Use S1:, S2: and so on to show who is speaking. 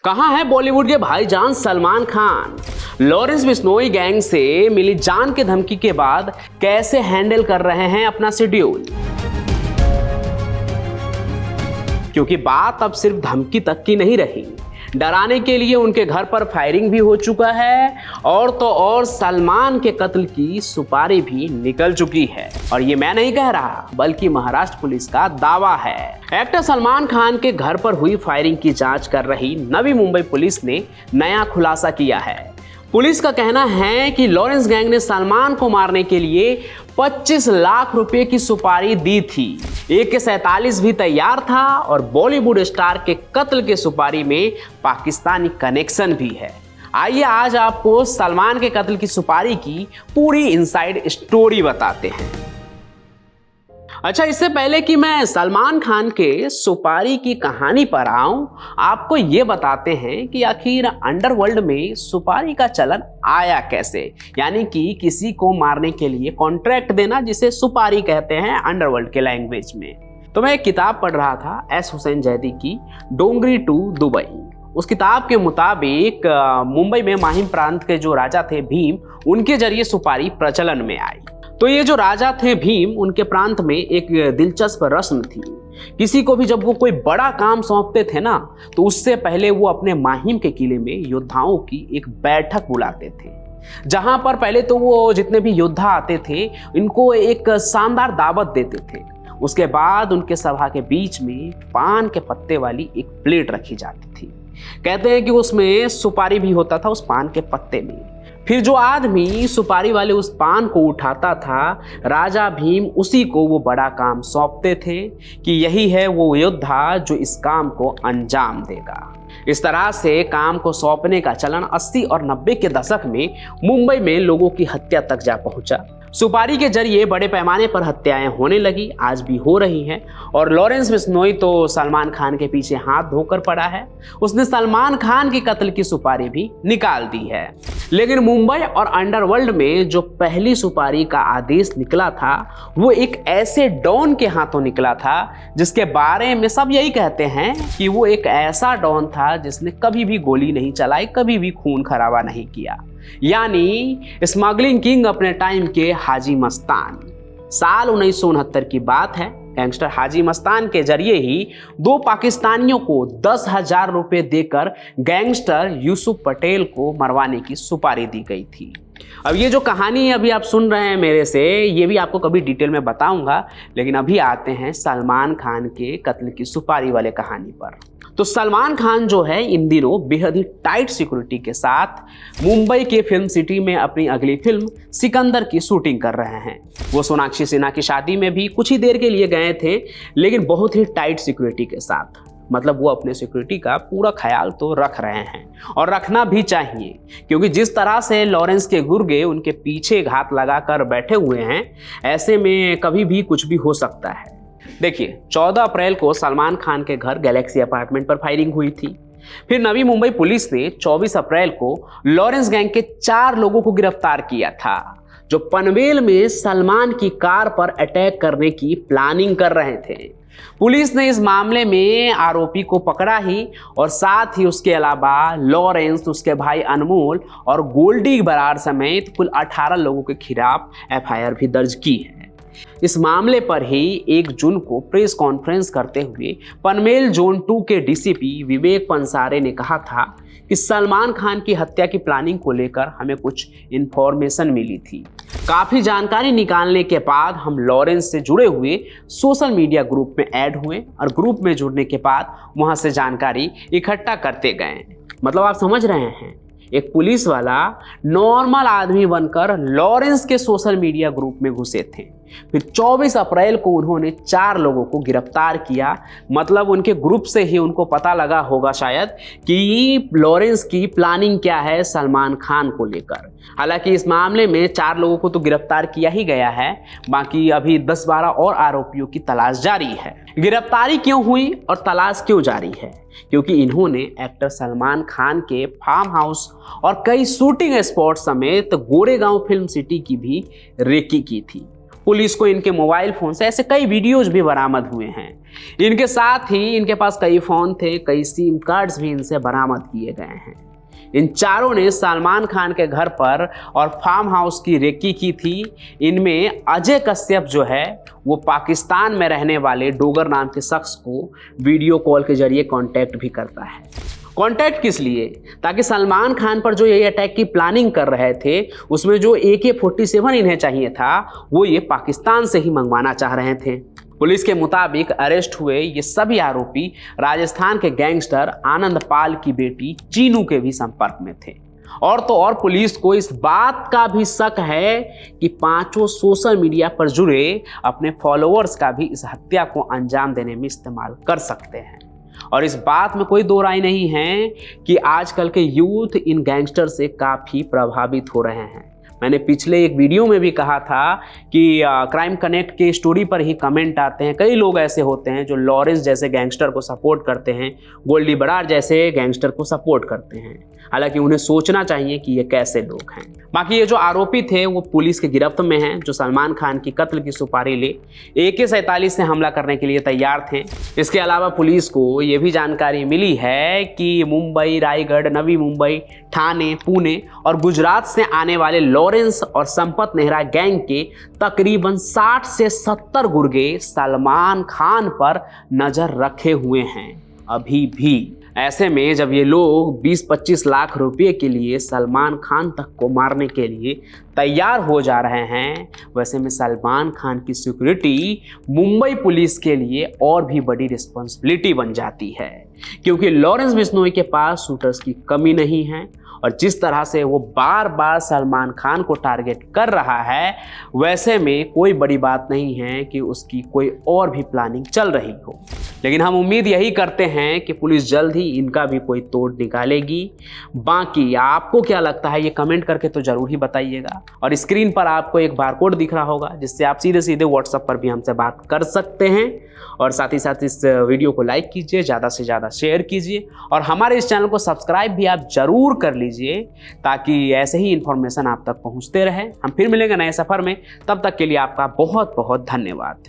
S1: कहां है बॉलीवुड के भाईजान सलमान खान? लॉरेंस बिश्नोई गैंग से मिली जान की धमकी के बाद कैसे हैंडल कर रहे हैं अपना शेड्यूल? क्योंकि बात अब सिर्फ धमकी तक की नहीं रही, डराने के लिए उनके घर पर फायरिंग भी हो चुका है और तो और सलमान के कत्ल की सुपारी भी निकल चुकी है। और ये मैं नहीं कह रहा बल्कि महाराष्ट्र पुलिस का दावा है। एक्टर सलमान खान के घर पर हुई फायरिंग की जांच कर रही नवी मुंबई पुलिस ने नया खुलासा किया है। पुलिस का कहना है कि लॉरेंस गैंग ने सलमान को मारने के लिए 25 लाख रुपए की सुपारी दी थी। AK-47 भी तैयार था और बॉलीवुड स्टार के कत्ल के सुपारी में पाकिस्तानी कनेक्शन भी है। आइए आज आपको सलमान के कत्ल की सुपारी की पूरी इनसाइड स्टोरी बताते हैं। अच्छा, इससे पहले कि मैं सलमान खान के सुपारी की कहानी पर आऊं, आपको ये बताते हैं कि आखिर अंडरवर्ल्ड में सुपारी का चलन आया कैसे। यानी कि किसी को मारने के लिए कॉन्ट्रैक्ट देना, जिसे सुपारी कहते हैं अंडरवर्ल्ड के लैंग्वेज में। तो मैं एक किताब पढ़ रहा था S. हुसैन जैदी की, डोंगरी टू दुबई। उस किताब के मुताबिक मुंबई में माहिम प्रांत के जो राजा थे भीम, उनके जरिए सुपारी प्रचलन में आई। तो ये जो राजा थे भीम, उनके प्रांत में एक दिलचस्प रस्म थी। किसी को भी जब वो कोई बड़ा काम सौंपते थे ना, तो उससे पहले वो अपने माहिम के किले में योद्धाओं की एक बैठक बुलाते थे, जहां पर पहले तो वो जितने भी योद्धा आते थे इनको एक शानदार दावत देते थे। उसके बाद उनके सभा के बीच में पान के पत्ते वाली एक प्लेट रखी जाती थी। कहते हैं कि उसमें सुपारी भी होता था उस पान के पत्ते में। फिर जो आदमी सुपारी वाले उस पान को उठाता था, राजा भीम उसी को वो बड़ा काम सौंपते थे कि यही है वो योद्धा जो इस काम को अंजाम देगा। इस तरह से काम को सौंपने का चलन 80 और 90 के दशक में मुंबई में लोगों की हत्या तक जा पहुंचा। सुपारी के जरिए बड़े पैमाने पर हत्याएं होने लगी, आज भी हो रही हैं। और लॉरेंस बिश्नोई तो सलमान खान के पीछे हाथ धोकर पड़ा है। उसने सलमान खान के कत्ल की सुपारी भी निकाल दी है। लेकिन मुंबई और अंडरवर्ल्ड में जो पहली सुपारी का आदेश निकला था, वो एक ऐसे डॉन के हाथों निकला था जिसके बारे में सब यही कहते हैं कि वो एक ऐसा डॉन था जिसने कभी भी गोली नहीं चलाई, कभी भी खून खराबा नहीं किया। यानी स्मगलिंग किंग अपने टाइम के हाजी मस्तान। साल 1969 की बात है। गैंगस्टर हाजी मस्तान के जरिए ही 2 पाकिस्तानियों को 10,000 रुपए देकर गैंगस्टर यूसुफ पटेल को मरवाने की सुपारी दी गई थी। अब ये जो कहानी अभी आप सुन रहे हैं मेरे से, ये भी आपको कभी डिटेल में बताऊंगा। लेकिन अभी आते हैं सलमान खान के कत्ल की सुपारी वाले कहानी पर। तो सलमान खान जो है इन दिनों बेहद ही टाइट सिक्योरिटी के साथ मुंबई के फिल्म सिटी में अपनी अगली फिल्म सिकंदर की शूटिंग कर रहे हैं। वो सोनाक्षी सिन्हा की शादी में भी कुछ ही देर के लिए गए थे, लेकिन बहुत ही टाइट सिक्योरिटी के साथ। मतलब वो अपने सिक्योरिटी का पूरा ख्याल तो रख रहे हैं और रखना भी चाहिए, क्योंकि जिस तरह से लॉरेंस के गुर्गे उनके पीछे घात लगाकर बैठे हुए हैं, ऐसे में कभी भी कुछ भी हो सकता है। देखिए, 14 अप्रैल को सलमान खान के घर गैलेक्सी अपार्टमेंट पर फायरिंग हुई थी। फिर नवी मुंबई पुलिस ने 24 अप्रैल को लॉरेंस गैंग के 4 लोगों को गिरफ्तार किया था, जो पनवेल में सलमान की कार पर अटैक करने की प्लानिंग कर रहे थे। पुलिस ने इस मामले में आरोपी को पकड़ा ही, और साथ ही उसके अलावा लॉरेंस, उसके भाई अनमोल और गोल्डी बरार समेत कुल 18 लोगों के खिलाफ FIR भी दर्ज की है। इस मामले पर ही 1 जून को प्रेस कॉन्फ्रेंस करते हुए पनवेल जोन 2 के DCP विवेक पंसारे ने कहा था कि सलमान खान की हत्या की प्लानिंग को लेकर हमें कुछ इंफॉर्मेशन मिली थी। काफ़ी जानकारी निकालने के बाद हम लॉरेंस से जुड़े हुए सोशल मीडिया ग्रुप में ऐड हुए और ग्रुप में जुड़ने के बाद वहां से जानकारी इकट्ठा करते गए। मतलब आप समझ रहे हैं, एक पुलिस वाला नॉर्मल आदमी बनकर लॉरेंस के सोशल मीडिया ग्रुप में घुसे थे। फिर 24 अप्रैल को उन्होंने 4 लोगों को गिरफ्तार किया। मतलब उनके ग्रुप से ही उनको पता लगा होगा शायद कि लॉरेंस की प्लानिंग क्या है सलमान खान को लेकर। हालांकि इस मामले में 4 लोगों को तो गिरफ्तार किया ही गया है, बाकी अभी 10-12 और आरोपियों की तलाश जारी है। गिरफ्तारी क्यों हुई और तलाश क्यों जारी है? क्योंकि इन्होंने एक्टर सलमान खान के फार्म हाउस और कई शूटिंग स्पॉट समेत गोरेगांव फिल्म सिटी की भी रेकी की थी। पुलिस को इनके मोबाइल फोन से ऐसे कई वीडियोज भी बरामद हुए हैं। इनके साथ ही इनके पास कई फोन थे, कई सिम कार्ड्स भी इनसे बरामद किए गए हैं। इन चारों ने सलमान खान के घर पर और फार्म हाउस की रेकी की थी। इनमें अजय कश्यप जो है वो पाकिस्तान में रहने वाले डोगर नाम के शख्स को वीडियो कॉल के जरिए कांटेक्ट भी करता है। कांटेक्ट किस लिए? ताकि सलमान खान पर जो ये अटैक की प्लानिंग कर रहे थे उसमें जो AK-47 इन्हें चाहिए था वो ये पाकिस्तान से ही मंगवाना चाह रहे थे। पुलिस के मुताबिक अरेस्ट हुए ये सभी आरोपी राजस्थान के गैंगस्टर आनंद पाल की बेटी चीनू के भी संपर्क में थे। और तो और पुलिस को इस बात का भी शक है कि पांचों सोशल मीडिया पर जुड़े अपने फॉलोअर्स का भी इस हत्या को अंजाम देने में इस्तेमाल कर सकते हैं। और इस बात में कोई दो राय नहीं है कि आजकल के यूथ इन गैंगस्टर से काफ़ी प्रभावित हो रहे हैं। मैंने पिछले एक वीडियो में भी कहा था कि क्राइम कनेक्ट के स्टोरी पर ही कमेंट आते हैं। कई लोग ऐसे होते हैं जो लॉरेंस जैसे गैंगस्टर को सपोर्ट करते हैं, गोल्डी बरार जैसे गैंगस्टर को सपोर्ट करते हैं। हालांकि उन्हें सोचना चाहिए कि ये कैसे लोग हैं। बाकी ये जो आरोपी थे वो पुलिस की गिरफ्त में हैं, जो सलमान खान की कत्ल की सुपारी ले AK-47 से हमला करने के लिए तैयार थे। इसके अलावा पुलिस को ये भी जानकारी मिली है कि मुंबई, रायगढ़, नवी मुंबई, ठाणे, पुणे और गुजरात से आने वाले लॉरेंस और संपत नेहरा गैंग के तकरीबन 60 से 70 गुर्गे सलमान खान पर नजर रखे हुए हैं अभी भी। ऐसे में जब ये लोग 20-25 लाख रुपए के लिए सलमान खान तक को मारने के लिए तैयार हो जा रहे हैं, वैसे में सलमान खान की सिक्योरिटी मुंबई पुलिस के लिए और भी बड़ी रिस्पॉन्सिबिलिटी बन जाती है। क्योंकि लॉरेंस बिश्नोई के पास शूटर्स की कमी नहीं है और जिस तरह से वो बार बार सलमान खान को टारगेट कर रहा है, वैसे में कोई बड़ी बात नहीं है कि उसकी कोई और भी प्लानिंग चल रही हो। लेकिन हम उम्मीद यही करते हैं कि पुलिस जल्द ही इनका भी कोई तोड़ निकालेगी। बाकी आपको क्या लगता है ये कमेंट करके तो जरूर ही बताइएगा। और स्क्रीन पर आपको एक बारकोड दिख रहा होगा जिससे आप सीधे सीधे व्हाट्सएप पर भी हमसे बात कर सकते हैं। और साथ ही साथ इस वीडियो को लाइक कीजिए, ज़्यादा से ज़्यादा शेयर कीजिए और हमारे इस चैनल को सब्सक्राइब भी आप जरूर कर लीजिए ताकि ऐसे ही इन्फॉर्मेशन आप तक पहुंचते रहे। हम फिर मिलेंगे नए सफ़र में, तब तक के लिए आपका बहुत बहुत धन्यवाद।